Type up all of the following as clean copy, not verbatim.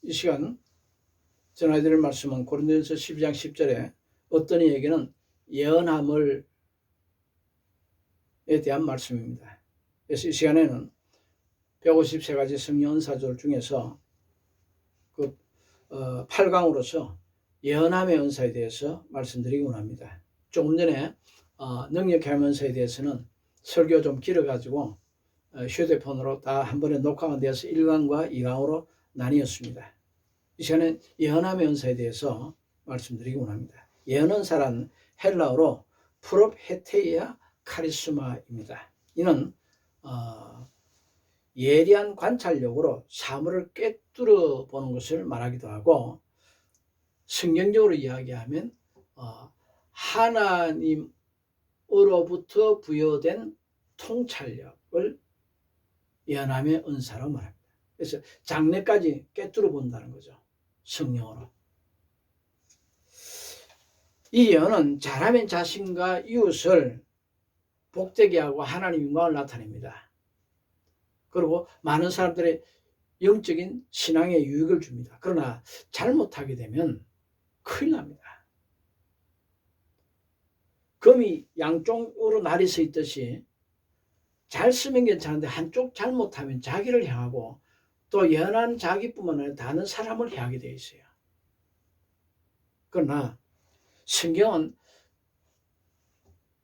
이 시간 전해드릴 말씀은 고린도전서 12장 10절에 어떤 이에게는 예언함을 에 대한 말씀입니다. 그래서 이 시간에는 153가지 성령 은사들 중에서 그 8강으로서 예언함의 은사에 대해서 말씀드리곤 합니다. 조금 전에 능력의 은사에 대해서는 설교 좀 길어가지고 휴대폰으로 다 한 번에 녹화가 되어서 1강과 2강으로 나뉘었습니다. 이 시간엔 예언함의 은사에 대해서 말씀드리곤 합니다. 예언 은사란 헬라어로 프롭헤테이아 카리스마입니다. 이는 예리한 관찰력으로 사물을 꿰뚫어 보는 것을 말하기도 하고, 성경적으로 이야기하면 하나님으로부터 부여된 통찰력을 예언함의 은사로 말합니다. 그래서 장래까지 꿰뚫어 본다는 거죠. 성령으로. 이 예언은 잘하면 자신과 이웃을 복되게 하고 하나님 영광을 나타냅니다. 그리고 많은 사람들의 영적인 신앙에 유익을 줍니다. 그러나 잘못하게 되면 큰일 납니다. 금이 양쪽으로 날이 서 있듯이 잘 쓰면 괜찮은데 한쪽 잘못하면 자기를 향하고 또 예언한 자기뿐만 아니라 다른 사람을 향하게 되어 있어요. 그러나 성경은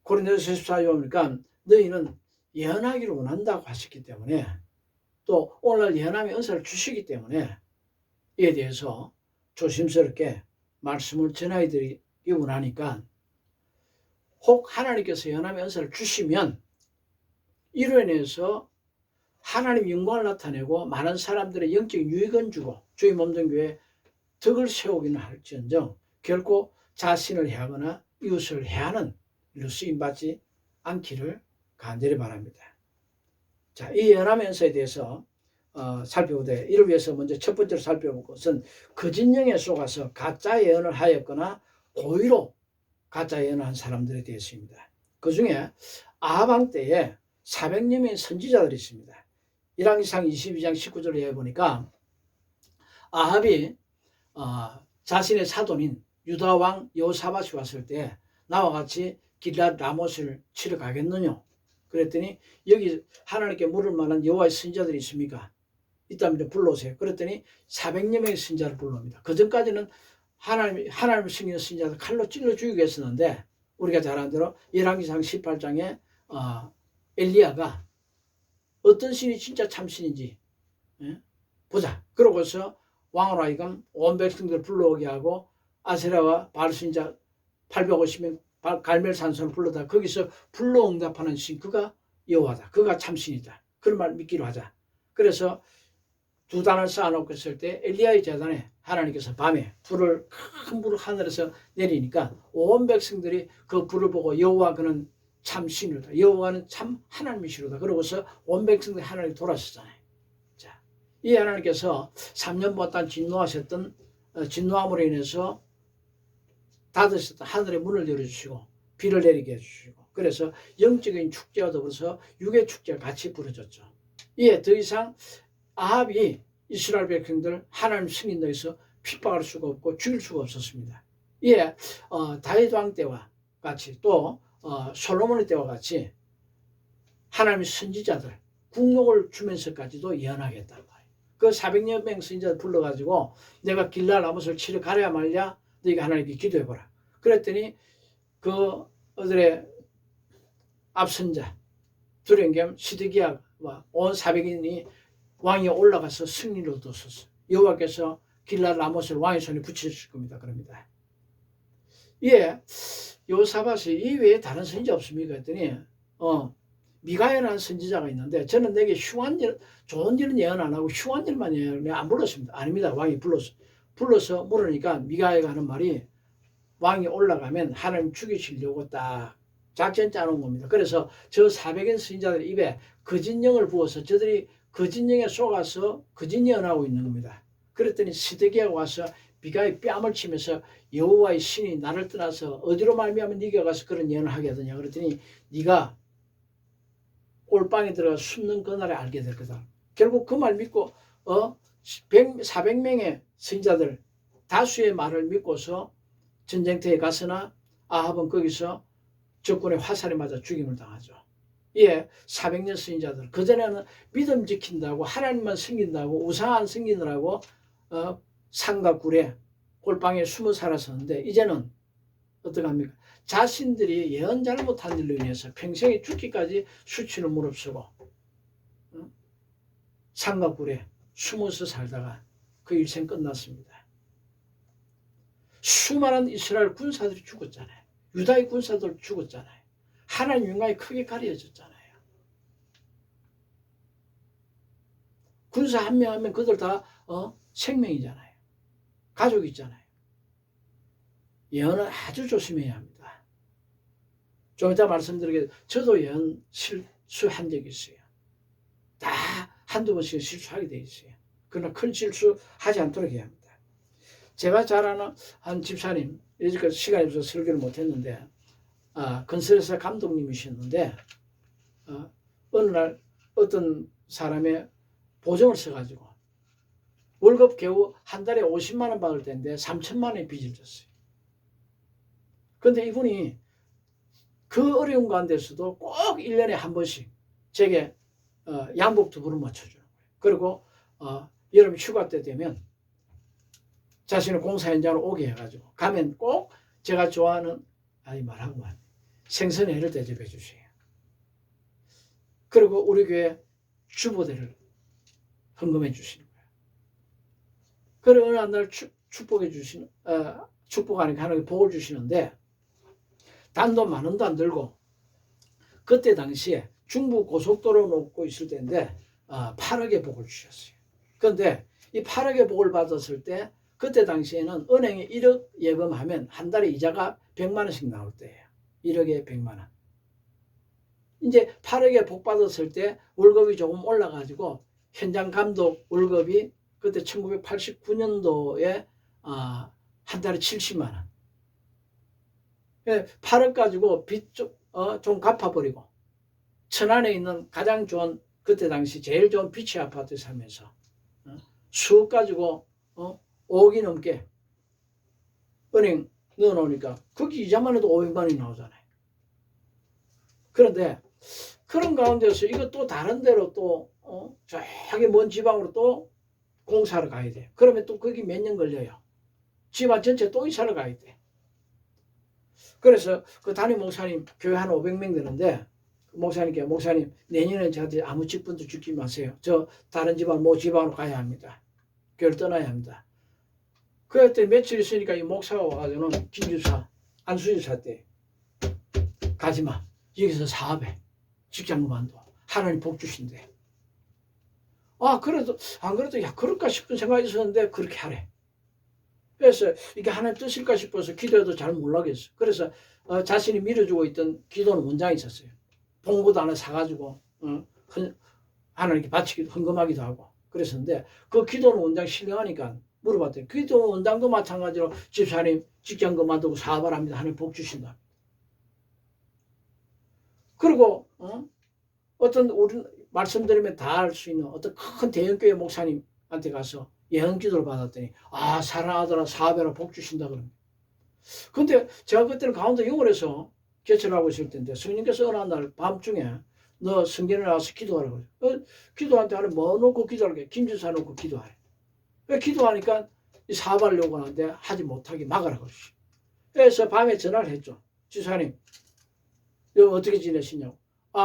고린도서 14장에 보니까 너희는 예언하기를 원한다고 하셨기 때문에, 또 오늘 예언함의 은사를 주시기 때문에 이에 대해서 조심스럽게 말씀을 전해드리기 원하니까, 혹 하나님께서 예언함의 은사를 주시면 이로 인해서 하나님 영광을 나타내고 많은 사람들의 영적인 유익은 주고 주의 몸된 교회에 덕을 세우기는 할지언정 결코 자신을 해하거나 이웃을 해하는 일로 쓰임받지 않기를 간절히 바랍니다. 자, 이 예언함의 은사에 대해서 살펴보되, 이를 위해서 먼저 첫 번째로 살펴볼 것은 거짓 영에 속아서 가짜 예언을 하였거나 고의로 가짜 예언을 한 사람들에 대해서입니다. 그 중에 아합 왕 때에 400여 명의 선지자들이 있습니다. 1왕기상 22장 19절에 해보니까 아합이 자신의 사돈인 유다 왕 여호사밧이 왔을 때 나와 같이 길랏 라못을 치러 가겠느냐? 그랬더니 여기 하나님께 물을 만한 여호와의 선지자들이 있습니까? 있다면 불러오세요. 그랬더니 400여 명의 선지자를 불러옵니다. 그 전까지는 하나님을 섬기는 선지자들 칼로 찔러 죽이고 했었는데, 우리가 잘 아는 대로 열왕기상 18장에 엘리야가 어떤 신이 진짜 참신인지 보자. 그러고서 왕으로 하여금 온 백성들을 불러오게 하고 아세라와 바알 선지자 850명 갈멜산성을 불러다 거기서 불러응답하는 신, 그가 여호와다, 그가 참신이다, 그런 말 믿기로 하자. 그래서 두 단을 쌓아놓고 있을 때 엘리야의 제단에 하나님께서 밤에 큰 불을 하늘에서 내리니까 온 백성들이 그 불을 보고 여호와 그는 참신이로다, 여호와는 참 하나님이시로다, 그러고서 온 백성들이 하나님 돌아섰잖아요. 자, 이 하나님께서 3년 동안 진노하셨던 진노함으로 인해서 닫으셨던 하늘의 문을 열어주시고 비를 내리게 해주시고, 그래서 영적인 축제와 더불어서 육의 축제가 같이 부러졌죠. 이에 더 이상 아합이 이스라엘 백성들 하나님 승인도에서 핍박할 수가 없고 죽일 수가 없었습니다. 이에 다윗 왕 때와 같이 또 솔로몬의 때와 같이 하나님의 선지자들 국록을 주면서까지도 예언하겠다는 거예요. 그 400여 명 선지자들 불러가지고 내가 길랏 라못을 치러 가랴 말랴 너희가 하나님께 기도해보라. 그랬더니 그들의 앞선자 두령겸 시드기야와 온 400인이 왕이 올라가서 승리를 얻었었어요. 여호와께서 길랏 라못을 왕의 손에 붙이실 겁니다. 그럽니다. 예, 여호사밧이 이 외에 다른 선지자 없습니까? 했더니 미가야라는 선지자가 있는데, 저는 내게 흉한 일, 좋은 일은 예언 안 하고 흉한 일만 예언을 안 불렀습니다. 아닙니다. 왕이 불러서 물으니까 미가야가 하는 말이, 왕이 올라가면 하나님 죽이시려고 딱 작전 짜놓은 겁니다. 그래서 저 400인 선지자들 입에 거짓 영을 부어서 저들이 거짓 영에 속아서 거짓 예언하고 있는 겁니다. 그랬더니 시드기야가 와서 미가의 뺨을 치면서 여호와의 신이 나를 떠나서 어디로 말미암아 네가 가서 그런 예언을 하게 하더냐. 그랬더니 네가 꼴방에 들어가 숨는 그날에 알게 될 거다. 결국 그 말 믿고 400명의 선지자들 다수의 말을 믿고서 전쟁터에 갔으나 아합은 거기서 적군의 화살에 맞아 죽임을 당하죠. 예, 400년 선지자들 그전에는 믿음 지킨다고 하나님만 섬긴다고 우상 안 섬기느라고 산과 굴에 골방에 숨어 살았었는데 이제는 어떡합니까? 자신들이 예언 잘못한 일로 인해서 평생에 죽기까지 수치를 무릅쓰고 산과 굴에 숨어서 살다가 그 일생 끝났습니다. 수많은 이스라엘 군사들이 죽었잖아요. 유다의 군사들 죽었잖아요. 하나님 영광이 크게 가려졌잖아요. 군사 한 명 하면 그들 다 생명이잖아요. 가족이 있잖아요. 예언은 아주 조심해야 합니다. 좀 이따 말씀드리게 저도 예언 실수한 적이 있어요. 다 한두 번씩 실수하게 돼 있어요. 그러나 큰 실수하지 않도록 해야 합니다. 제가 잘 아는 한 집사님, 여지까지 시간이 없어서 설교를 못했는데 건설회사 감독님이셨는데 어느 날 어떤 사람의 보증을 써가지고 월급 겨우 한 달에 50만 원 받을 때인데 3천만 원의 빚을 졌어요. 그런데 이분이 그 어려운 가운데서도 꼭 1년에 한 번씩 제게 양복 2벌을 맞춰주는 거예요. 그리고 여름 휴가 때 되면 자신의 공사 현장으로 오게 해가지고 가면 꼭 제가 좋아하는 말하고만 생선회를 대접해 주세요. 그리고 우리 교회 주보대를 헌금해 주시는 거예요. 그리고 어느 날 축복해 주시는 축복 아니고 하나님께 복을 주시는데 단돈 10,000원도 안 들고 그때 당시에 중부 고속도로 놓고 있을 때인데 8억의 복을 주셨어요. 그런데 이 8억의 복을 받았을 때 그때 당시에는 은행에 1억 예금하면 한 달에 이자가 100만 원씩 나올 때예요. 1억에 100만 원. 이제 8억에 복 받았을 때 월급이 조금 올라가지고 현장 감독 월급이 그때 1989년도에 한 달에 70만 원. 8억 가지고 빚 좀 갚아버리고 천안에 있는 가장 좋은 그때 당시 제일 좋은 비치 아파트 살면서 수억 가지고 5억이 넘게 은행 넣어놓으니까 거기 이자만 해도 500만 원이 나오잖아요. 그런데 그런 가운데서 이거 또 다른 데로 또 저기 먼 지방으로 또 공사를 가야 돼. 그러면 또 거기 몇 년 걸려요. 집안 전체 또 이사를 가야 돼. 그래서 그 담임 목사님 교회 한 500명 되는데 목사님께 목사님 내년에 저한테 아무 직분도 주지 마세요. 저 다른 집안 모 지방으로 가야 합니다. 교회를 떠나야 합니다. 그때 며칠 있으니까 이 목사가 와가지고는 김주사 안수주사 때 가지마. 여기서 사업해. 직장 그만둬. 하나님 복 주신대. 그래도 안 그래도 그럴까 싶은 생각이 있었는데 그렇게 하래. 그래서 이게 하나님 뜻일까 싶어서 기도해도 잘 몰라겠어. 그래서 자신이 밀어주고 있던 기도는 원장이 있었어요. 봉보도 하나 사가지고 하나님께 바치기도 헌금하기도 하고 그랬었는데 그 기도는 원장 신뢰하니까 물어봤더니 기도 원장도 마찬가지로 집사님 직장 그만두고 사업을 합니다. 하나님 복 주신다. 그리고 어떤 우리 말씀드리면 다 알 수 있는 어떤 큰 대형교회 목사님한테 가서 예언 기도를 받았더니 사랑하더라 사업해라 복 주신다 그럽니다. 근데 제가 그때는 강원도 영월에서 개천하고 있을 때인데 성령께서 어느 날 밤중에 너 성전에 나와서 기도하라고 그래요. 기도한테 하는 뭐 놓고 기도하라고 김주사 놓고 기도하래. 기도하니까 사업하려고 하는데 하지 못하게 막으라고 그러시. 그래서 밤에 전화를 했죠. 주사님 너 어떻게 지내시냐고.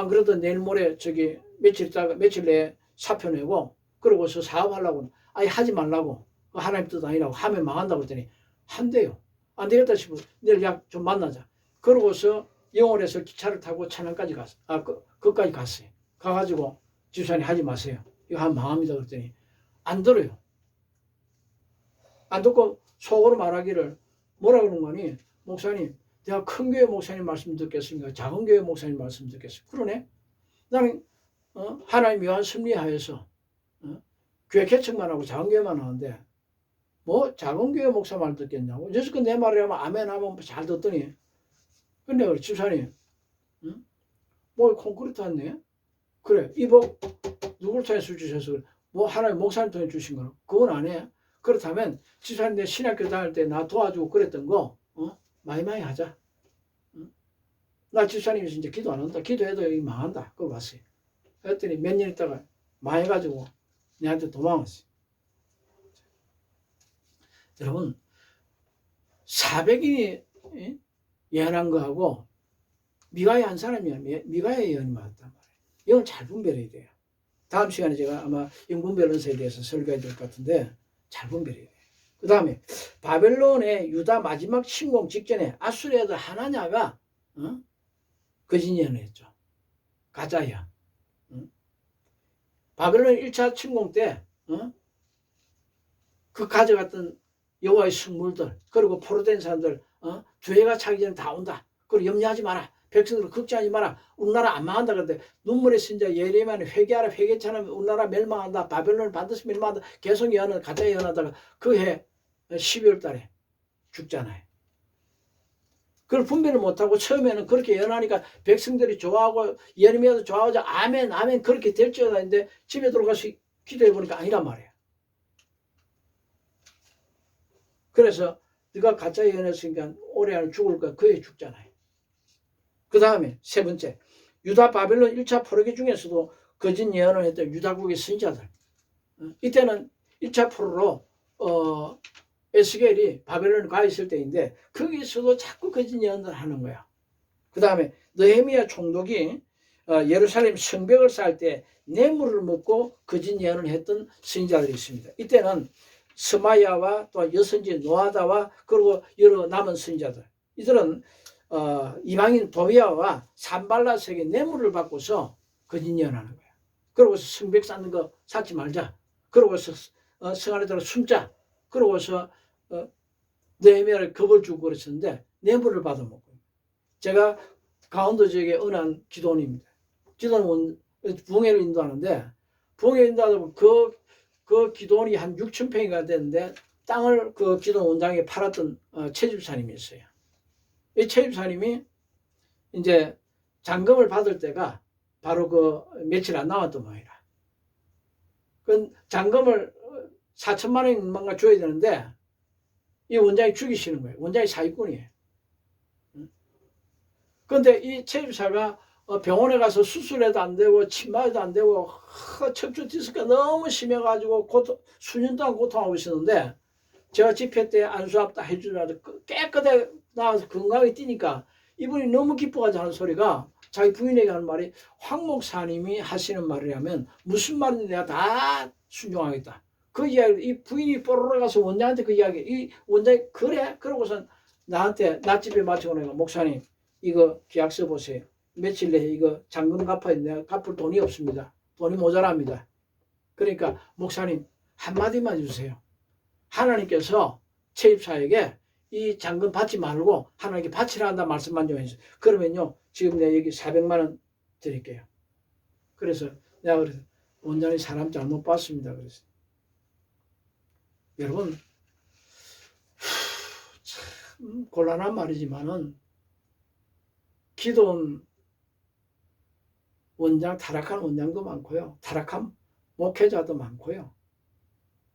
그래도 내일 모레 저기 며칠 내에 사표 내고 그러고서 사업하려고 하지 말라고 하나님 뜻 아니라고 하면 망한다고 했더니 한대요. 안 되겠다 싶어 내일 약 좀 만나자. 그러고서 영월에서 기차를 타고 천안까지 갔어. 거기까지 갔어요. 가가지고 집사님 하지 마세요. 이거 하면 망합니다. 그랬더니 안 들어요. 안 듣고 속으로 말하기를 뭐라 그러는 거니? 목사님 내가 큰 교회 목사님 말씀 듣겠습니까? 작은 교회 목사님 말씀 듣겠습니까? 그러네. 나는 하나님 묘한 섭리하여서 교회 개척만 하고 작은 교회만 하는데 뭐 작은 교회 목사 말 듣겠냐고. 그래서 내 말을 하면 아멘 하면 잘 듣더니 근데 그래 집사님 뭐 콘크리트 왔네. 그래 이복 누굴 차에서 주셔서 그래. 뭐 하나님 목사님 통해 주신 거는 그건 안 해. 그렇다면 집사님 내 신학교 다닐 때 나 도와주고 그랬던 거 많이 하자. 나 집사님이 이제 기도 안 한다. 기도해도 여기 망한다. 그거 봤어요. 그랬더니 몇 년 있다가 망해가지고 내한테 도망왔어요. 여러분 400인이 예언한 거하고 미가의 한 사람이 미가의 예언이 맞단 말이에요. 이건 잘 분별해야 돼요. 다음 시간에 제가 아마 인군 밸런스에 대해서 설교해야 될 것 같은데 잘 분별해야 돼요. 그 다음에 바벨론의 유다 마지막 침공 직전에 아수르의 아들 하나냐가 거짓 예언을 했죠. 가짜야. 바벨론 1차 침공 때 그 가져갔던 여호와의 성물들 그리고 포로된 사람들 주해가 차기 전에 다 온다. 그리고 염려하지 마라. 백성들 걱정하지 마라. 우리나라 안 망한다. 그런데 눈물의 선자 예레미야는 회개하라. 회개치 않으면 우리나라 멸망한다. 바벨론을 반드시 멸망한다. 계속 예언을 가짜 예언하다가 그 해 12월 달에 죽잖아요. 그걸 분별을 못하고 처음에는 그렇게 예언하니까 백성들이 좋아하고 예레미야도 좋아하고 아멘 아멘 그렇게 될지어다 했는데 집에 들어가서 기도해 보니까 아니란 말이에요. 그래서 네가 가짜 예언했으니까 올해 안에 죽을 거야. 그 해 죽잖아요. 그 다음에 세 번째 유다 바벨론 1차 포로기 중에서도 거짓 예언을 했던 유다국의 선지자들. 이때는 1차 포로로 에스겔이 바벨론에 가 있을 때인데 거기서도 자꾸 거짓 예언을 하는 거야. 그 다음에 느헤미야 총독이 예루살렘 성벽을 쌓을 때 뇌물을 먹고 거짓 예언을 했던 선지자들이 있습니다. 이때는 스마야와 또 여선지 노아다와 그리고 여러 남은 선지자들 이들은 이방인 도비아와 산발라스에게 뇌물을 받고서 거짓 예언하는 거야. 그러고서 성벽 쌓는 거 쌓지 말자. 그러고서 성 안에 들어 숨자. 그러고서 느헤미야를 겁을 주고 그랬었는데 뇌물을 받아먹고 제가 강원도 지역의 은한 기도원입니다. 기도원 부흥회를 인도하는데 부흥회 인도하다 그 기도원이 한 6,000평이가 되는데 땅을 그 기도원 원장에 팔았던 채집사님이 있어요. 이 채집사님이 이제 잔금을 받을 때가 바로 그 며칠 안 남았던 모양이라. 그 잔금을 4천만 원인가 줘야 되는데 이 원장이 죽이시는 거예요. 원장이 사기꾼이에요. 그런데 이 채집사가 병원에 가서 수술해도 안 되고 침마에도 안 되고 척추 디스크가 너무 심해가지고 수년 동안 고통하고 있었는데 제가 집회 때 안수합 다 해주려고 깨끗하게 나와서 건강하게 뛰니까 이분이 너무 기뻐가지고 하는 소리가 자기 부인에게 하는 말이 황 목사님이 하시는 말이라면 무슨 말인지 내가 다 순종하겠다. 그 이야기 이 부인이 뽀로로 가서 원장한테 그 이야기 이 원장이 그래? 그러고선 나한테 낮집에 마치고 내가 목사님 이거 계약서 보세요. 며칠 내에 이거 잔금 갚아야 내가 갚을 돈이 없습니다. 돈이 모자랍니다. 그러니까 목사님 한마디만 해주세요. 하나님께서 채집사에게 이 잔금 받지 말고 하나님께 바치라 한다 말씀만 좀 해주세요. 그러면요 지금 내가 여기 400만 원 드릴게요. 그래서 내가 그래서 원장이 사람 잘못 봤습니다. 그래서 여러분 참 곤란한 말이지만은 기도원 원장 타락한 원장도 많고요. 타락한 목회자도 많고요.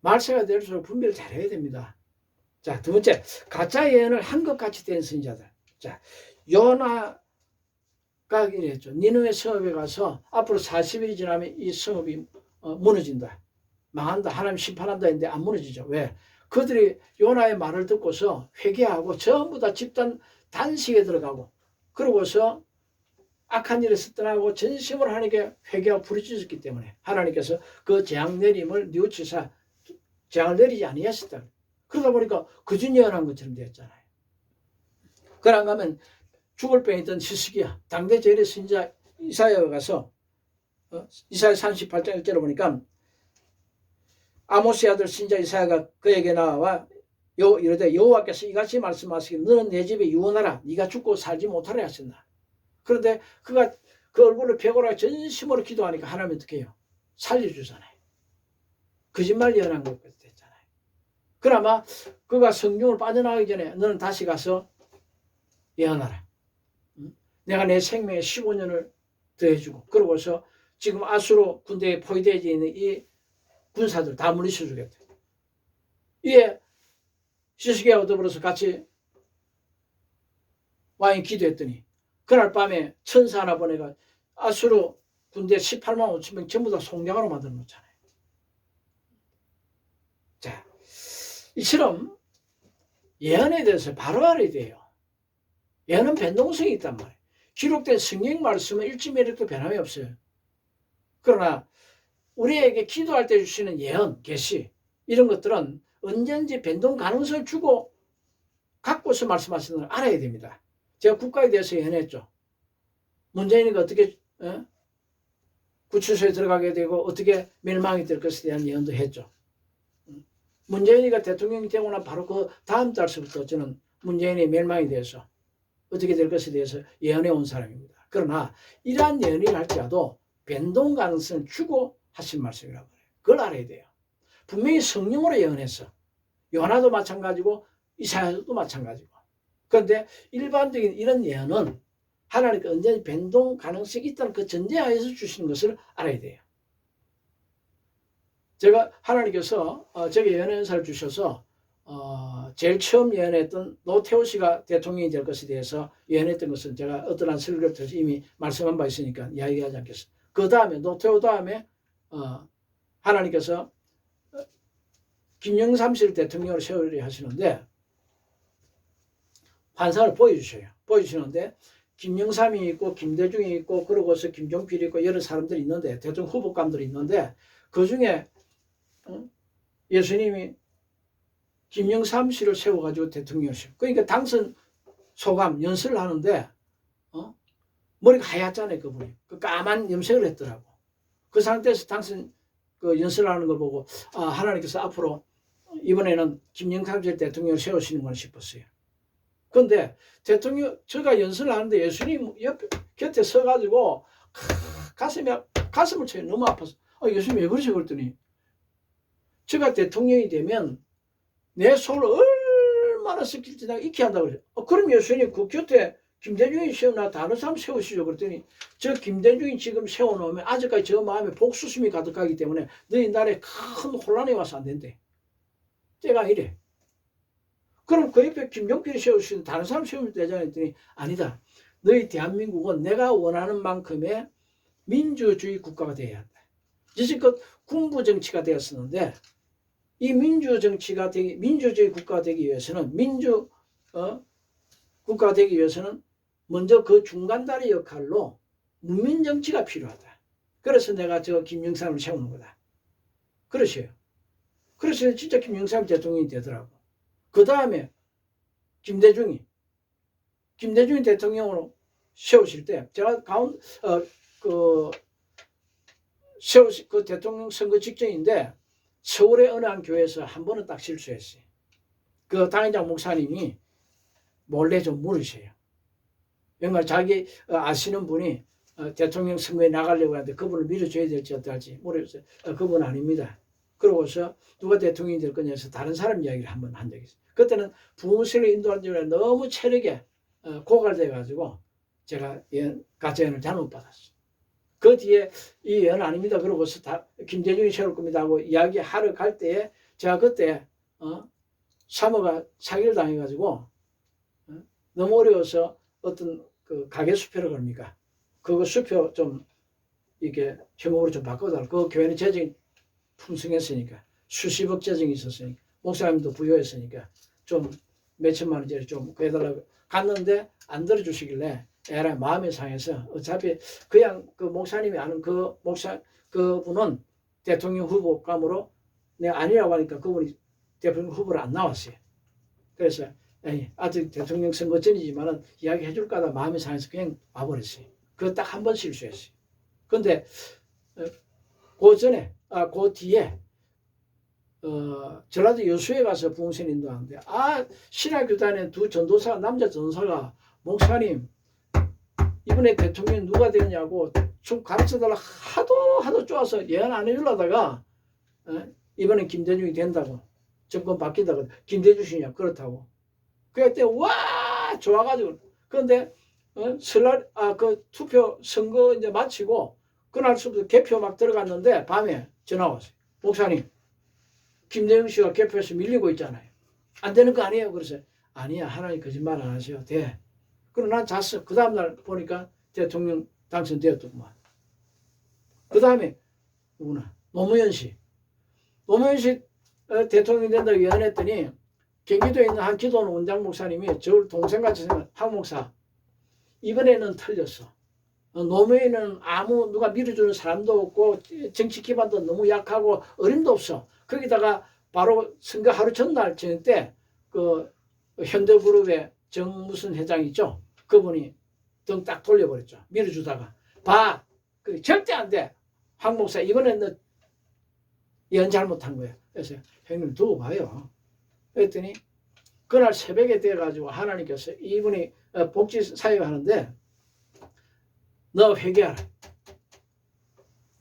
말세가 될수록 분별을 잘해야 됩니다. 자, 두 번째 가짜 예언을 한 것 같이 된 선지자들. 자, 요나가 이랬죠. 니느웨 성읍에 가서 앞으로 40일이 지나면 이 성읍이 무너진다. 망한다. 하나님 심판한다 했는데 안 무너지죠. 왜? 그들이 요나의 말을 듣고서 회개하고 전부 다 집단 단식에 들어가고 그러고서 악한 일에서 떠나고 전심으로 하나님께 회개하고 부르짖었기 때문에 하나님께서 그 재앙 내림을 뉘우치사 재앙을 내리지 아니하셨다. 그러다 보니까 거짓 예언한 것처럼 되었잖아요. 그런가 하면 죽을 뻔했던 히스기야 당대 제일의 선지자 이사야가 가서 이사야 38장 1절을 보니까 아모스의 아들 선지자 이사야가 그에게 나와 이르되 여호와께서 이같이 말씀하시기를 너는 내 집에 유언하라 네가 죽고 살지 못하라 하셨나. 그런데 그가 그 얼굴을 펴고라 전심으로 기도하니까 하나님 어떻게 해요? 살려주잖아요. 거짓말 예언한 것 됐잖아요. 그나마 그가 성경을 빠져나가기 전에 너는 다시 가서 예언하라. 내가 내 생명에 15년을 더해주고 그러고서 지금 아수로 군대에 포위되어 있는 이 군사들 다 물리쳐 주겠대. 이에 시스기야와 더불어서 같이 왕이 기도했더니 그날 밤에 천사 하나 보내가 아수르 군대 18만 5천 명 전부 다 송장으로 만들어 놓잖아요. 자, 이처럼 예언에 대해서 바로 알아야 돼요. 예언은 변동성이 있단 말이에요. 기록된 성경 말씀은 일지매력도 변함이 없어요. 그러나 우리에게 기도할 때 주시는 예언, 계시 이런 것들은 언제든지 변동 가능성을 주고 갖고서 말씀하시는 걸 알아야 됩니다. 제가 국가에 대해서 예언했죠. 문재인이가 어떻게 구치소에 들어가게 되고 어떻게 멸망이 될 것에 대한 예언도 했죠. 문재인이가 대통령이 되고 난 바로 그 다음 달서부터 저는 문재인의 멸망에 대해서 어떻게 될 것에 대해서 예언해 온 사람입니다. 그러나 이러한 예언이 할지라도 변동 가능성을 주고 하신 말씀이라고 해요. 그걸 알아야 돼요. 분명히 성령으로 예언했어. 요하나도 마찬가지고 이사야도 마찬가지고. 그런데 일반적인 이런 예언은 하나님께 언제든지 변동 가능성이 있다는 그 전제하에서 주시는 것을 알아야 돼요. 제가 하나님께서 제게 예언의 은사를 주셔서 제일 처음 예언했던 노태우 씨가 대통령이 될 것에 대해서 예언했던 것은 제가 어떠한 설교를 통해서 이미 말씀한 바 있으니까 이야기하지 않겠습니다. 그 다음에 노태우 다음에 하나님께서 김영삼 씨를 대통령으로 세우려 하시는데 환상을 보여주셔요. 보여주시는데 김영삼이 있고 김대중이 있고 그러고서 김종필이 있고 여러 사람들이 있는데 대통령 후보감들이 있는데 그 중에 예수님이 김영삼 씨를 세워가지고 대통령이시고 그러니까 당선 소감 연설을 하는데 머리가 하얗잖아요. 그분이 그 까만 염색을 했더라고. 그 상태에서 당선 그 연설을 하는 걸 보고 하나님께서 앞으로 이번에는 김영삼 씨를 대통령을 세우시는 건 싶었어요. 그런데 대통령 제가 연설을 하는데 예수님 옆에 곁에 서가지고 가슴을 쳐요. 너무 아파서 예수님 왜 그러시 그랬더니 제가 대통령이 되면 내 손을 얼마나 섞일지 내가 익히 한다고 그래요. 그럼 예수님 그 곁에 김대중이 세우나 다른 사람 세우시죠. 그랬더니 저 김대중이 지금 세워놓으면 아직까지 저 마음에 복수심이 가득하기 때문에 너희 나라에 큰 혼란이 와서 안 된대. 때가 이래. 그럼 그 옆에 김종필이 세우시는 다른 사람 세우면 되잖아 했더니 아니다. 너희 대한민국은 내가 원하는 만큼의 민주주의 국가가 되어야 한다. 이제껏 군부 정치가 되었었는데 이 민주주의 국가가 되기 위해서는 국가가 되기 위해서는 먼저 그 중간다리 역할로 문민정치가 필요하다. 그래서 내가 저 김영삼을 세우는 거다. 그러셔요. 그래서 진짜 김영삼 대통령이 되더라고. 그 다음에 김대중이 대통령으로 세우실 때 제가 그 대통령 선거 직전인데 서울의 어느 한 교회에서 한 번은 딱 실수했어요. 그 당회장 목사님이 몰래 좀 물으셔요. 정말 자기 아시는 분이 대통령 선거에 나가려고 하는데 그분을 밀어줘야 될지 어떨지 물어봤어요. 그분 아닙니다. 그러고서 누가 대통령이 될 거냐 해서 다른 사람 이야기를 한번 한 적이 있어요. 그때는 부흥선을 인도하는 중에 너무 체력에 고갈돼 가지고 제가 가짜연을 잘못 받았어요. 그 뒤에 이 예언 아닙니다. 그러고서 김대중이 세울 겁니다 하고 이야기하러 갈 때에 제가 그때 사모가 사기를 당해가지고 너무 어려워서 어떤 그 가게 수표를 겁니까? 그거 수표 좀 이렇게 제목으로 좀 바꿔달라. 그 교회는 재정이 풍성했으니까 수십억 재정이 있었으니까 목사님도 부여했으니까 좀 몇천만 원짜리 좀 구해달라고 갔는데 안 들어주시길래 에라 마음이 상해서 어차피 그냥 그 목사님이 아는 그분은 대통령 후보감으로 내가 아니라고 하니까 그분이 대통령 후보로 안 나왔어요. 그래서 아직 대통령 선거 전이지만은 이야기 해줄까 하다 마음이 상해서 그냥 와버렸어요. 그거 딱 한 번 실수했어요. 근데 그 뒤에 전라도 여수에 가서 부흥선 인도하는데 신화교단의 두 전도사 남자 전도사가 목사님 이번에 대통령 누가 되느냐고 좀 가르쳐달라 하도 쪼아서 예언 안 해주려다가 이번엔 김대중이 된다고 정권 바뀐다고 김대중이냐 그렇다고 그때 와 좋아가지고 그런데 설날 그 투표 선거 이제 마치고 그날부터 개표 막 들어갔는데 밤에 전화 왔어요. 목사님, 김대중 씨가 개표해서 밀리고 있잖아요. 안 되는 거 아니에요? 그래서 아니야, 하나님 거짓말 안 하셔. 돼. 그럼 난 잤어. 그 다음날 보니까 대통령 당선되었더구만. 그 다음에 누구나 노무현 씨. 노무현 씨 대통령이 된다고 예언했더니 경기도에 있는 한 기도원 원장 목사님이 저를 동생같이 생각, 박 목사 이번에는 틀렸어. 노무현은 아무 누가 밀어주는 사람도 없고 정치 기반도 너무 약하고 어림도 없어. 거기다가 바로 선거 하루 전날 저녁 때 그 현대그룹의 정 무슨 회장 있죠. 그분이 등 딱 돌려버렸죠. 밀어주다가 봐. 그래 절대 안 돼. 박 목사 이번에는 예언 잘못한 거예요. 그래서 형님 두고 봐요. 그랬더니 그날 새벽에 돼가지고 하나님께서 이분이 복지 사역 하는데 너 회개하라.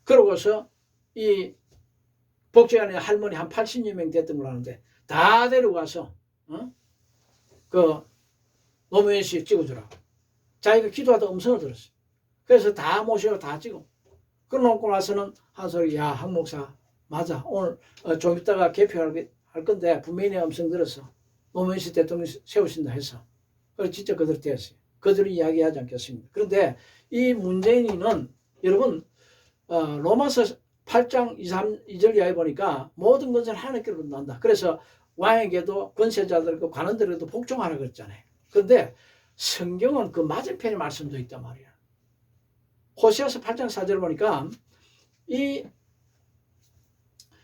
그러고서 이 복지관에 할머니 한 80여 명 됐던 걸 아는데 다 데려가서 그 노무현 씨 찍어주라고. 자기가 기도하다 음성을 들었어요. 그래서 다 모시고 다 찍어. 그러고 나서는 한 소리, 야, 한 목사 맞아. 오늘 좀 이따가 개표할 건데 분명히 내 음성 들었어. 노무현 씨 대통령 세우신다 해서. 그래서 진짜 그대로 되었어요. 그들은 이야기하지 않겠습니다. 그런데 이 문재인이는 여러분 로마서 8장 2절 이하에 보니까 모든 것을 하나님께로 난다. 그래서 왕에게도 권세자들과 관원들에게도 복종하라 그랬잖아요. 그런데 성경은 그 맞은편의 말씀도 있단 말이야. 호세아서 8장 4절 보니까 이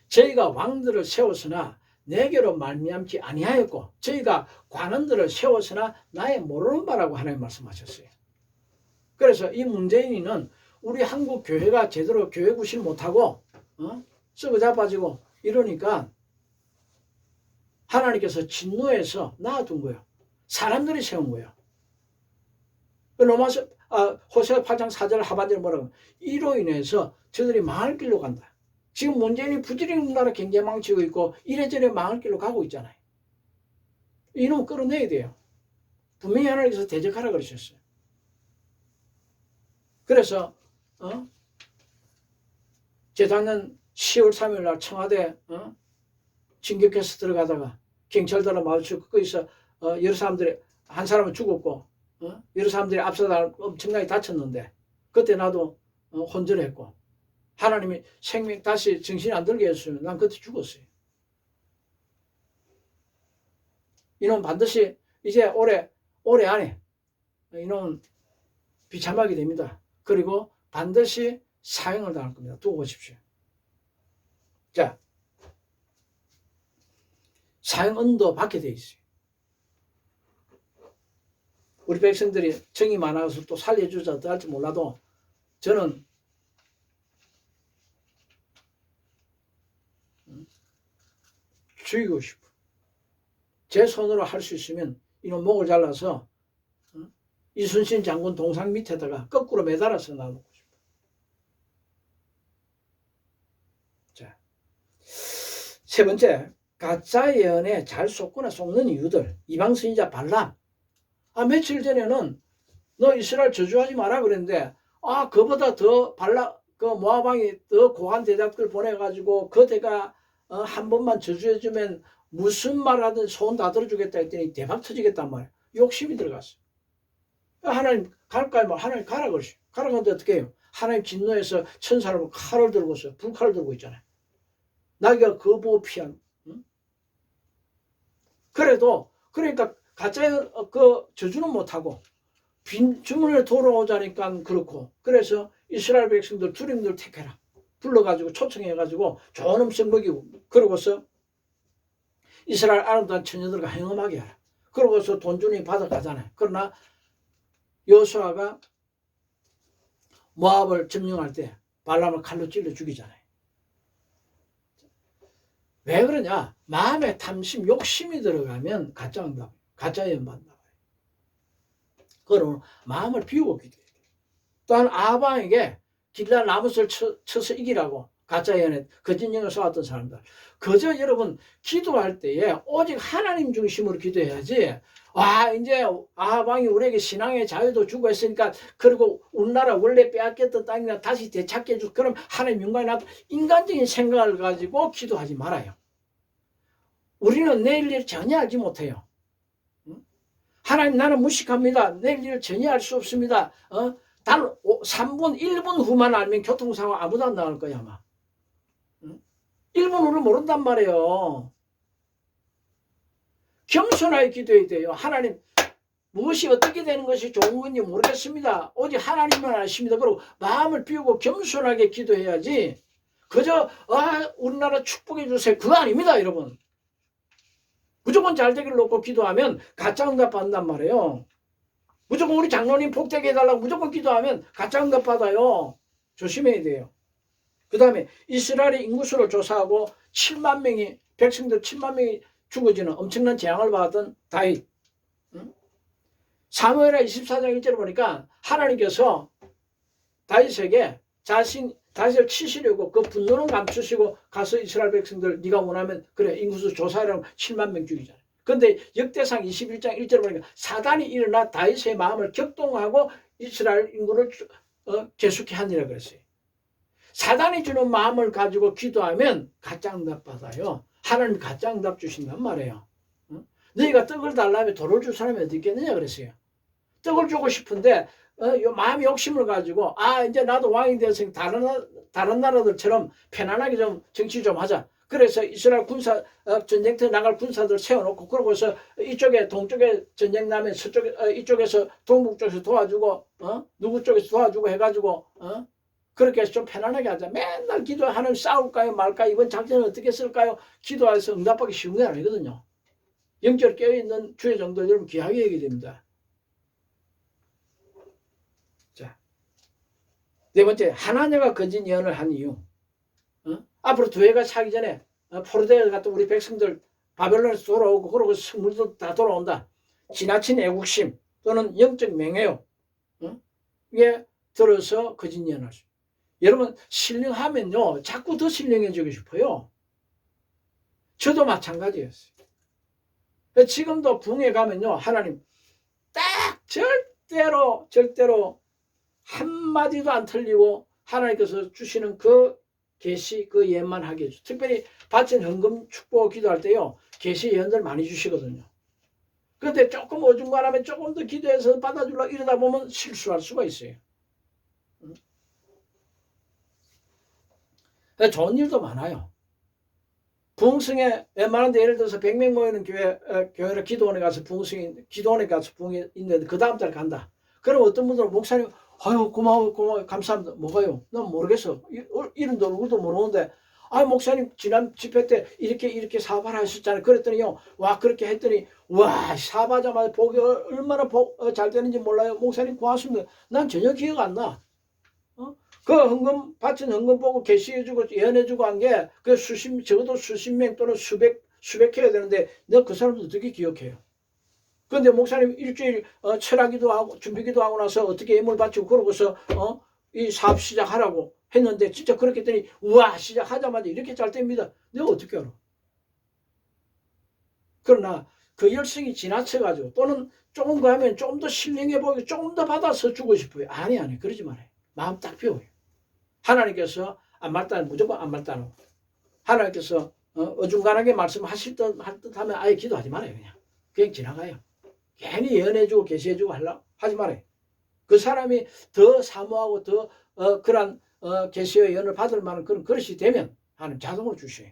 저희가 왕들을 세웠으나 내게로 말미암지 아니하였고 저희가 관원들을 세웠으나 나의 모르는 바라고 하나님 말씀하셨어요. 그래서 이 문재인이는 우리 한국 교회가 제대로 교회 구실 못하고 썩어 자빠지고 이러니까 하나님께서 진노해서 놔둔 거예요. 사람들이 세운 거예요. 로마서 호세아 8장 4절 하반절에 뭐라고 이로 인해서 저들이 망할 길로 간다. 지금 문재인이 부지런히 우리나라 경제 망치고 있고 이래저래 망할 길로 가고 있잖아요. 이놈 끌어내야 돼요. 분명히 하나님께서 대적하라 그러셨어요. 그래서 재작년 10월 3일 날 청와대 진격해서 들어가다가 경찰들하고 마주치고 거기서 여러 사람들이 한 사람은 죽었고 여러 사람들이 앞서다 엄청나게 다쳤는데 그때 나도 혼절했고 하나님이 생명 다시 정신이 안 들게 했으면 난 그때 죽었어요. 이놈은 반드시 이제 올해 안에 이놈은 비참하게 됩니다. 그리고 반드시 사형을 당할 겁니다. 두고 보십시오. 자, 사형 언도 받게 돼 있어요. 우리 백성들이 정이 많아서 또 살려주자 더 할지 몰라도 저는 죽이고 싶어. 제 손으로 할 수 있으면 이놈 목을 잘라서 이순신 장군 동상 밑에다가 거꾸로 매달아서 놔놓고 싶어. 자, 세 번째, 가짜 예언에 잘 속거나 속는 이유들. 이방 선지자 발람. 며칠 전에는 너 이스라엘 저주하지 마라 그랬는데 그보다 더 그 모아방이 더 고한 대작들 보내가지고 그 대가 한 번만 저주해주면 무슨 말 하든 소원 다 들어주겠다 했더니 대박 터지겠단 말이야. 욕심이 들어갔어. 하나님 갈까요? 하나님 가라 그러시. 가라 그런데 어떻게 해요? 하나님 진노해서 천사를 칼을 들고서 불칼을 들고 있잖아요. 나기가 거부 피한. 그래도 그러니까 가짜 그 저주는 못하고 빈 주문에 돌아오자니까 그렇고 그래서 이스라엘 백성들 주림들 택해라. 불러가지고 초청해가지고 좋은 음식 먹이고 그러고서 이스라엘 아름다운 처녀들과 행음하게 하라. 그러고서 돈 주니 받아가잖아요. 그러나 여호수아가 모압을 점령할 때 발람을 칼로 찔러 죽이잖아요. 왜 그러냐? 마음에 탐심, 욕심이 들어가면 가짜 응답, 가짜 예언만 나와요. 그러면 마음을 비우고 기도해야 돼요. 또한 아방에게 길라 나무를 쳐서 이기라고 가짜 예언에 거짓 예언을 쏘았던 사람들. 그저 여러분 기도할 때에 오직 하나님 중심으로 기도해야지. 이제 아하방이 우리에게 신앙의 자유도 주고 했으니까 그리고 우리나라 원래 빼앗겼던 땅이나 다시 되찾게 해주고 그럼 하나님 영광이 나도 인간적인 생각을 가지고 기도하지 말아요. 우리는 내일 일 전혀 알지 못해요. 하나님 나는 무식합니다. 내일 일을 전혀 알 수 없습니다. 단 3분 1분 후만 알면 교통사고 아무도 안 나갈 거야 아마. 1분 후를 모른단 말이에요. 겸손하게 기도해야 돼요. 하나님 무엇이 어떻게 되는 것이 좋은 건지 모르겠습니다. 오직 하나님만 아십니다. 그리고 마음을 비우고 겸손하게 기도해야지. 그저 우리나라 축복해 주세요. 그거 아닙니다 여러분. 무조건 잘 되기를 놓고 기도하면 가짜 응답 받는단 말이에요. 무조건 우리 장로님 폭택해달라고 무조건 기도하면 가짜 응답 받아요. 조심해야 돼요. 그 다음에 이스라엘의 인구수를 조사하고 7만 명이 백성들 7만 명이 죽어지는 엄청난 재앙을 받았던 다윗. 사무엘하 24장 1절을 보니까 하나님께서 다윗에게 다윗을 치시려고 그 분노는 감추시고 가서 이스라엘 백성들 네가 원하면 그래 인구수 조사하라고 7만 명 죽이잖아요. 그런데 역대상 21장 1절을 보니까 사단이 일어나 다윗의 마음을 격동하고 이스라엘 인구를 계속해 하니라 그랬어요. 사단이 주는 마음을 가지고 기도하면 가짜 응답 받아요. 하나님 가짜 응답 주신단 말이에요. 너희가 떡을 달라면 돌을 줄 사람이 어디 있겠느냐 그랬어요. 떡을 주고 싶은데 마음이 욕심을 가지고 이제 나도 왕이 되어서 다른 나라들처럼 편안하게 좀 정치 좀 하자. 그래서 이스라엘 군사 전쟁터에 나갈 군사들 세워놓고 그러고서 이쪽에 동쪽에 전쟁 나면 서쪽에 이쪽에서 동북 쪽에서 도와주고 누구 쪽에서 도와주고 해가지고 그렇게 해서 좀 편안하게 하자. 맨날 기도하는 싸울까요 말까요 이번 작전은 어떻게 쓸까요? 기도해서 응답받기 쉬운 게 아니거든요. 영적으로 깨어있는 주의 정도 여러분 귀하게 얘기 됩니다. 자, 네 번째 하나냐가 거짓 예언을 한 이유. 앞으로 두 해가 차기 전에 포로되어 갔던 우리 백성들 바벨론에서 돌아오고 그러고 성물도 다 돌아온다. 지나친 애국심 또는 영적 맹해요. 이게 들어서 거짓 예언할 수. 여러분 신령하면요 자꾸 더 신령해지고 싶어요. 저도 마찬가지였어요. 지금도 붕에 가면요 하나님 딱 절대로 한마디도 안 틀리고 하나님께서 주시는 그 계시 그 예언만 하게 해줘. 특별히 바친 헌금 축복 기도할 때요 계시 예언들 많이 주시거든요. 그런데 조금 어중간하면 조금 더 기도해서 받아주려고 이러다 보면 실수할 수가 있어요. 좋은 일도 많아요. 부흥성에 웬만한데 예를 들어서 100명 모이는 교회나 기도원에 가서 기도원에 가서 부흥이 있는데 그 다음 달 간다. 그럼 어떤 분들은 목사님 아유 고마워 감사합니다. 뭐가요? 난 모르겠어. 이름도 얼굴도 모르는데 목사님 지난 집회 때 이렇게 사업하라 하셨잖아요. 그랬더니요 그렇게 했더니 사업하자마자 복이 얼마나 잘 되는지 몰라요. 목사님 고맙습니다. 난 전혀 기억 안 나. 그 헌금 바친 헌금 보고 게시해주고 예언해주고 한 게 그 적어도 수십 명 또는 수백 해야 되는데 너 그 사람도 어떻게 기억해요? 그런데 목사님 일주일 철학기도 하고 준비기도 하고 나서 어떻게 예물 바치고 그러고서 이 사업 시작하라고 했는데 진짜 그렇게 했더니 시작하자마자 이렇게 잘 됩니다. 내가 어떻게 알아? 그러나 그 열성이 지나쳐가지고 또는 조금 더 하면 좀 더 신령해 보이고 조금 더 받아서 주고 싶어요. 아니 그러지 말아요. 마음 딱 비워요. 하나님께서 안 말따는 무조건 안 말따는 하나님께서 어중간하게 말씀하실 듯 하면 아예 기도하지 말아요. 그냥 지나가요. 괜히 예언해주고 계시해주고 하지 말아요. 그 사람이 더 사모하고 더 그런 계시와 예언을 받을 만한 그런 그릇이 되면 하나님 자동으로 주셔요.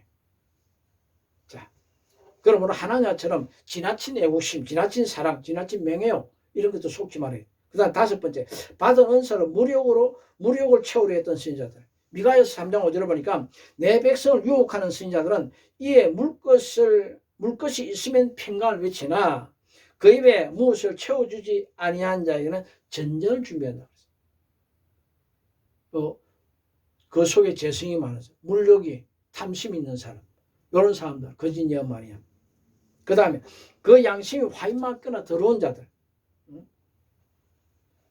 자, 그러므로 하나냐처럼 지나친 애국심, 지나친 사랑, 지나친 명예욕 이런 것도 속지 말아요. 그 다음 다섯 번째 받은 은사로 무력을 채우려 했던 선지자들. 미가야서 3장 5절을 보니까 내 백성을 유혹하는 선지자들은 이에 물것이 있으면 평강을 외치나 그 입에 무엇을 채워주지 아니한 자에게는 전쟁을 준비한다. 그 속에 재성이 많아서 물욕이 탐심 있는 사람 이런 사람들 거짓 예언 말이야. 그 다음에 그 양심이 화인 맞거나 더러운 자들.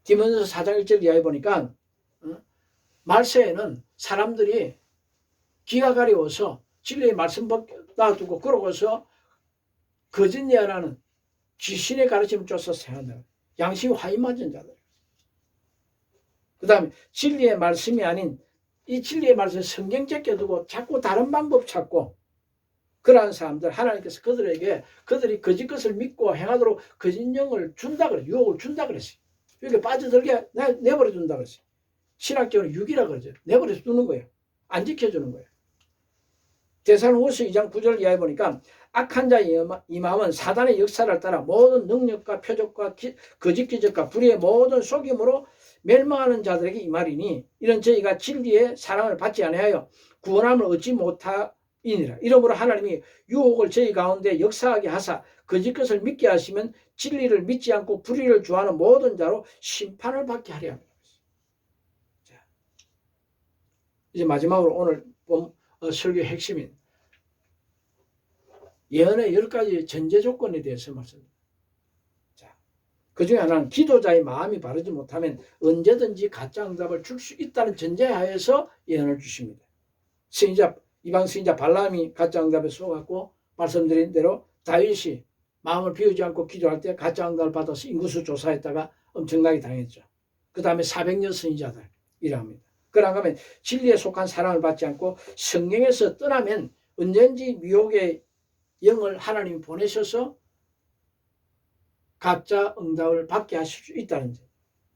디모데서 4장 1절 이하에 보니까 말세에는 사람들이 기가 가려워서 진리의 말씀 놔두고 그러고서 거짓 예언하는 귀신의 가르침을 쫓아서 생각한다. 양심이 화인 맞은 자들. 그 다음에 진리의 말씀이 아닌 이 진리의 말씀을 성경 제껴두고 자꾸 다른 방법 찾고 그러한 사람들 하나님께서 그들에게 그들이 거짓 것을 믿고 행하도록 거짓 영을 준다 그래. 유혹을 준다 그랬어요. 여기 빠져들게 내버려 준다 그랬어요. 신학적으로 유기라 그러죠. 내버려 두는 거예요. 안 지켜주는 거예요. 데살로니가서 2장 9절 이하에 보니까 악한 자의 이 마음은 사단의 역사를 따라 모든 능력과 표적과 거짓 기적과 불의의 모든 속임으로 멸망하는 자들에게 이 말이니 이런 저희가 진리의 사랑을 받지 아니하여 구원함을 얻지 못하이니라. 이러므로 하나님이 유혹을 저희 가운데 역사하게 하사 거짓 것을 믿게 하시면 진리를 믿지 않고 불의를 좋아하는 모든 자로 심판을 받게 하려 합니다. 자, 이제 마지막으로 오늘 설교의 핵심인 예언의 10가지 전제 조건에 대해서 말씀드립니다. 자, 그 중에 하나는 기도자의 마음이 바르지 못하면 언제든지 가짜 응답을 줄 수 있다는 전제하에서 예언을 주십니다. 이방 선지자 발람이 가짜 응답에 속았고 말씀드린 대로 다윗이 마음을 비우지 않고 기도할 때 가짜 응답을 받아서 인구수 조사했다가 엄청나게 당했죠. 그 다음에 400년 선지자들이라 합니다. 그러고 하면 진리에 속한 사랑을 받지 않고 성경에서 떠나면 언제든지 미혹의 영을 하나님이 보내셔서 가짜 응답을 받게 하실 수 있다는 점.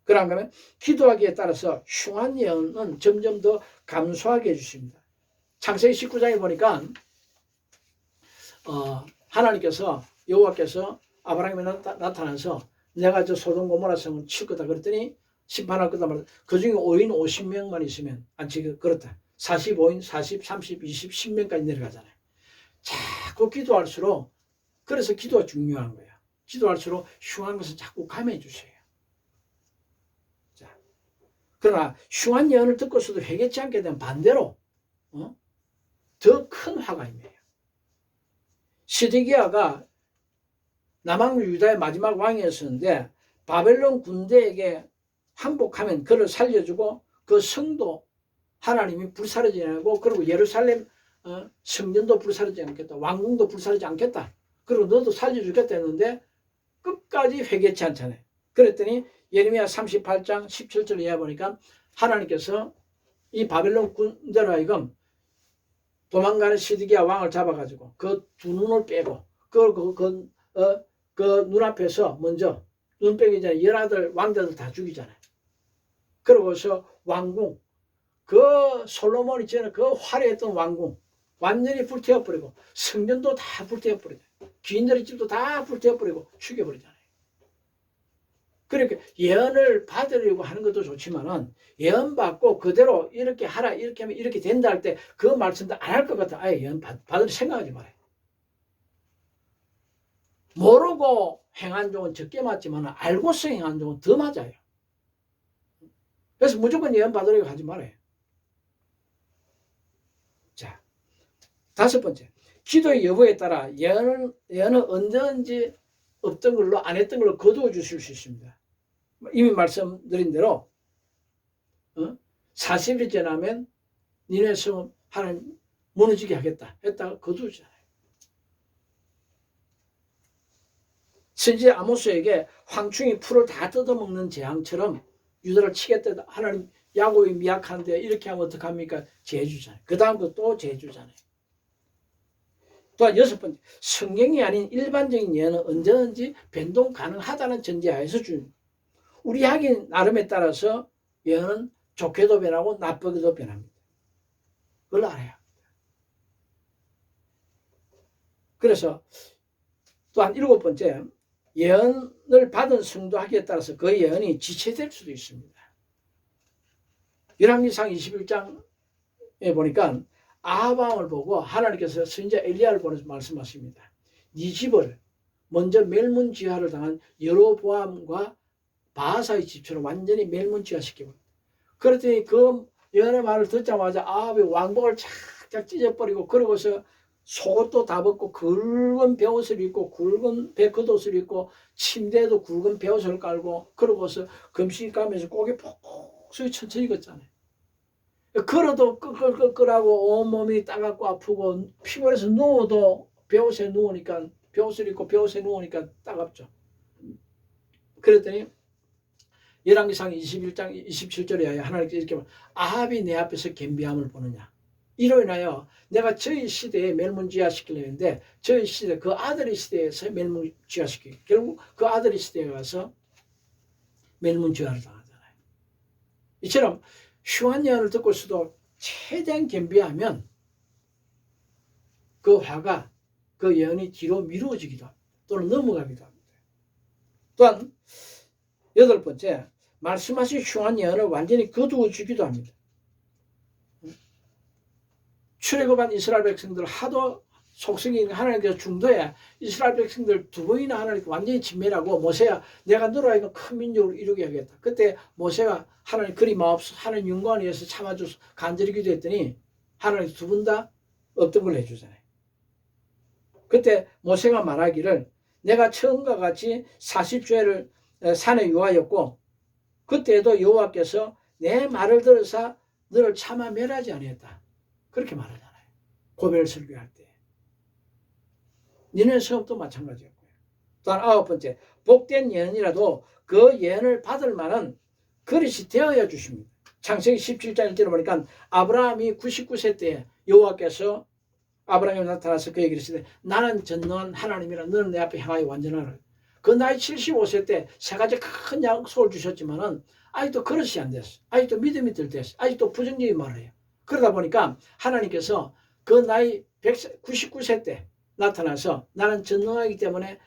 그러고 하면 기도하기에 따라서 흉한 예언은 점점 더 감소하게 해주십니다. 창세기 19장에 보니까 하나님께서 여호와께서 아브라함에 나타나서 내가 저 소돔 고모라 성을 칠 거다 그랬더니 심판할 거다 말했다. 그중에 5인 50명만 있으면 그렇다. 45인 40, 30, 20, 10명까지 내려가잖아요. 자꾸 기도할수록 그래서 기도가 중요한 거예요. 기도할수록 흉한 것을 자꾸 감해 주세요. 자, 그러나 흉한 예언을 듣고서도 회개치 않게 되면 반대로 더 큰 화가 임해요. 시드기야가 남왕 유다의 마지막 왕이었었는데 바벨론 군대에게 항복하면 그를 살려주고 그 성도 하나님이 불사르지 않고 그리고 예루살렘 성전도 불사르지 않겠다. 왕궁도 불사르지 않겠다. 그리고 너도 살려주겠다 했는데 끝까지 회개치 않잖아요. 그랬더니 예레미야 38장 17절 이하 보니까 하나님께서 이 바벨론 군대로 하여금 도망가는 시드기야 왕을 잡아가지고 그 두 눈을 빼고 그 눈앞에서 먼저 눈 빼기 전에 18 왕자들 다 죽이잖아요. 그러고서 왕궁 그 솔로몬이 지은 그 화려했던 왕궁 완전히 불태워버리고 성전도 다 불태워버리고 귀인들의 집도 다 불태워버리고 죽여버리잖아요. 그러니까 예언을 받으려고 하는 것도 좋지만은 예언 받고 그대로 이렇게 하라 이렇게 하면 이렇게 된다 할 때 그 말씀도 안 할 것 같아. 아예 예언 받을 생각하지 말아요. 모르고 행한 종은 적게 맞지만 알고서 행한 종은 더 맞아요. 그래서 무조건 예언 받으려고 하지 말아요. 자, 5번째, 기도의 여부에 따라 예언은 언제든지 없던 걸로 안 했던 걸로 거두어 주실 수 있습니다. 이미 말씀드린 대로 40일이 지나면 니네 성은 하나님 무너지게 하겠다 했다가 거두잖아요. 선지자 아모스에게 황충이 풀을 다 뜯어먹는 재앙처럼 유다를 치겠다. 하나님 야곱이 미약한데 이렇게 하면 어떡합니까? 재주잖아요. 그 다음도 또 재주잖아요. 또한 6번째, 성경이 아닌 일반적인 예언은 언제든지 변동 가능하다는 전제하에서 우리 하기 나름에 따라서 예언은 좋게도 변하고 나쁘게도 변합니다. 그걸 알아야 합니다. 그래서 또한 7번째, 예언을 받은 성도하기에 따라서 그 예언이 지체될 수도 있습니다. 열왕기상 21장에 보니까 아하방을 보고 하나님께서 선지자 엘리야를 보내서 말씀하십니다. 네 집을 먼저 멸문지하를 당한 여로보암과 바하사의 집처럼 완전히 멸문지하시키고 그랬더니 그 예언의 말을 듣자마자 아합이 왕복을 착착 찢어버리고 그러고서 속옷도 다 벗고 굵은 베옷을 입고 굵은 베겉옷을 입고 침대에도 굵은 베옷을 깔고 그러고서 금식 가면서 고개 폭 숙여 천천히 걷잖아요. 걸어도 끄끌끄끌하고 온몸이 따갑고 아프고 피곤해서 누워도 벼옷에 누우니까 벼옷을 입고 벼옷에 누우니까 따갑죠. 그랬더니 열왕기상 21장 27절에 하나님께서 이렇게 말 아합이 내 앞에서 겸비함을 보느냐 이로 인하여 내가 저희 시대에 멸문지화시키려 했는데 저희 시대 그 아들의 시대에서 멸문지화시키고 결국 그 아들의 시대에 가서 멸문지화를 당하잖아요. 이처럼 흉한 예언을 듣고서도 최대한 겸비하면 그 화가 그 예언이 뒤로 미루어지기도 합니다. 또는 넘어가기도 합니다. 또한 8번째 말씀하신 흉한 예언을 완전히 거두어 주기도 합니다. 출애굽한 이스라엘 백성들 하도 속성이 하나님께서 중도에 이스라엘 백성들 2번이나 하나님께 완전히 진멸하고 모세야 내가 너로 하여금 큰 민족을 이루게 하겠다. 그때 모세가 하나님 그리 마옵소서 하나님 영광을 위해서 참아줘서 간절히 기도했더니 하나님 2번 다 업적을 해주잖아요. 그때 모세가 말하기를 내가 처음과 같이 40주를 산에 유하였고 그때에도 여호와께서 내 말을 들으사 너를 차마 멸하지 아니했다. 그렇게 말하잖아요. 고별 설교할 때. 니네 성업도 마찬가지였고요. 또한 9번째 복된 예언이라도 그 예언을 받을 만한 그릇이 되어야 주십니다. 창세기 17장 1절에 보니까 아브라함이 99세 때 여호와께서 아브라함이 나타나서 그에게 이르시되 나는 전능한 하나님이라 너는 내 앞에 향하여 완전하라. 그 나이 75세 때 3가지 큰 약속을 주셨지만은 아직도 그릇이 안 됐어. 아직도 믿음이 덜 됐어. 아직도 부정적인 말을 해요. 그러다 보니까 하나님께서 그 나이 99세 때 나타나서 나는 전능하기 때문에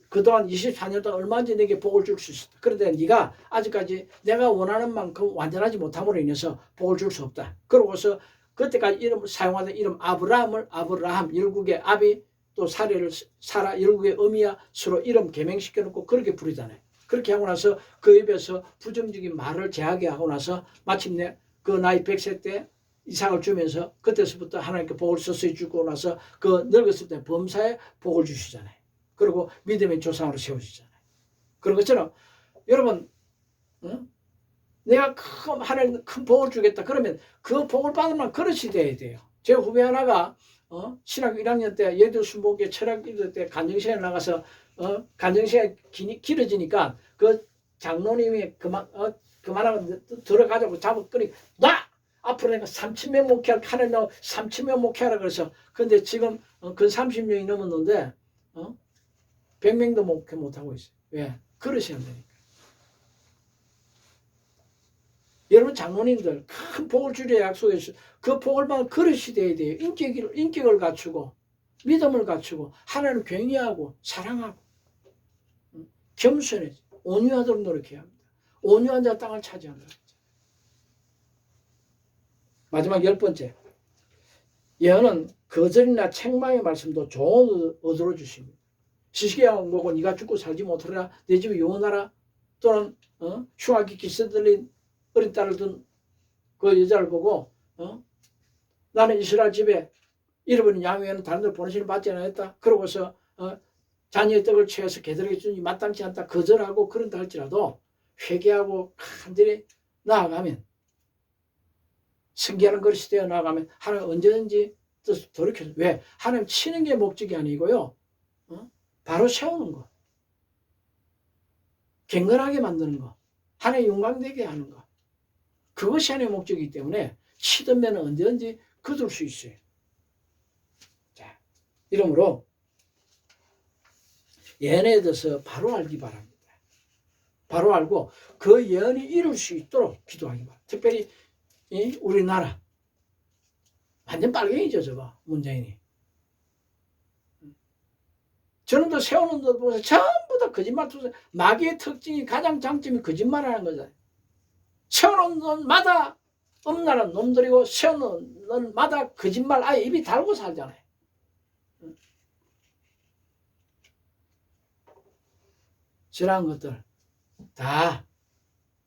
그동안 24년 동안 얼마든지 내게 복을 줄 수 있었다. 그런데 네가 아직까지 내가 원하는 만큼 완전하지 못함으로 인해서 복을 줄 수 없다. 그러고서 그때까지 이름을 사용하던 이름 아브라함을 아브라함 열국의 아비 또 사례를 사라 열국의 어미야 서로 이름 개명시켜 놓고 그렇게 부르잖아요. 그렇게 하고 나서 그 입에서 부정적인 말을 제하게 하고 나서 마침내 그 나이 100세 때 이삭을 주면서 그때서부터 하나님께 복을 서서히 주고 나서 그 늙었을 때 범사에 복을 주시잖아요. 그리고 믿음의 조상으로 세우시잖아요. 그런 것처럼 여러분 내가 하나님 큰 복을 주겠다. 그러면 그 복을 받으면 그릇이 돼야 돼요. 제 후배 하나가 신학교 1학년 때 예도 순복에 철학 기도 때 간증시간에 나가서 간증시간이 길어지니까 그 장로님이 그만하고 들어가자고 잡아끄니 나 앞으로 내가 30명 목회할 하나님 나고 30명 목회하라 그래서 근데 지금 그 30명이 넘었는데 100명도 목회 못하고 있어요. 왜? 그릇이 안 되니까. 여러분 장로님들 큰 복을 주려 약속했어요. 그 복을 받은 그릇이 돼야 돼요. 인격을 갖추고 믿음을 갖추고 하나님을 경외하고 사랑하고 겸손해 온유하도록 노력해야 합니다. 온유한 자 땅을 차지한다. 마지막 10번째 예언은 거절이나 책망의 말씀도 좋은 얻어 주십니다. 시시기야 온 거고 네가 죽고 살지 못하라 내 집에 영원하라 또는 흉악이 기세들린 어린 딸을 둔 그 여자를 보고 나는 이스라엘 집에 잃어버린 양 외에는 다른 데 보내시는 받지 않았다. 그러고서 자녀의 떡을 취해서 개들에게 주니 마땅치 않다. 거절하고 그런다 할지라도 회개하고 간절히 나아가면 승계하는 것이 되어 나아가면 하나님 언제든지 뜻을 돌이켜서 왜? 하나님 치는 게 목적이 아니고요. 바로 세우는 거. 갱건하게 만드는 거. 하나님 영광되게 하는 거. 그것이 하나님의 목적이기 때문에 치던 면은 언제든지 거둘 수 있어요. 자, 이러므로 예언에 대해서 바로 알기 바랍니다. 바로 알고 그 예언이 이룰 수 있도록 기도하기 바랍니다. 특별히 우리나라 완전 빨갱이죠, 저거 문재인이. 저는 또 세우는 것 보면서 전부 다 거짓말 투자. 마귀의 특징이 가장 장점이 거짓말하는 거잖아요. 세우는 놈마다 엄나란 놈들이고 세우는 놈마다 거짓말 아예 입이 달고 살잖아요. 저런 것들 다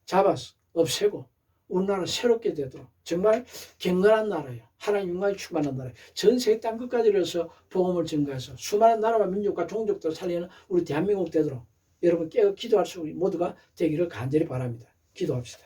잡아서 없애고 우리나라 새롭게 되도록 정말 경건한 나라예요. 하나님 영광이 충만한 나라예요. 전 세계 땅 끝까지 이어서 복음을 증거해서 수많은 나라와 민족과 종족들을 살리는 우리 대한민국 되도록 여러분 깨어 기도할 수 모두가 되기를 간절히 바랍니다. 기도합시다.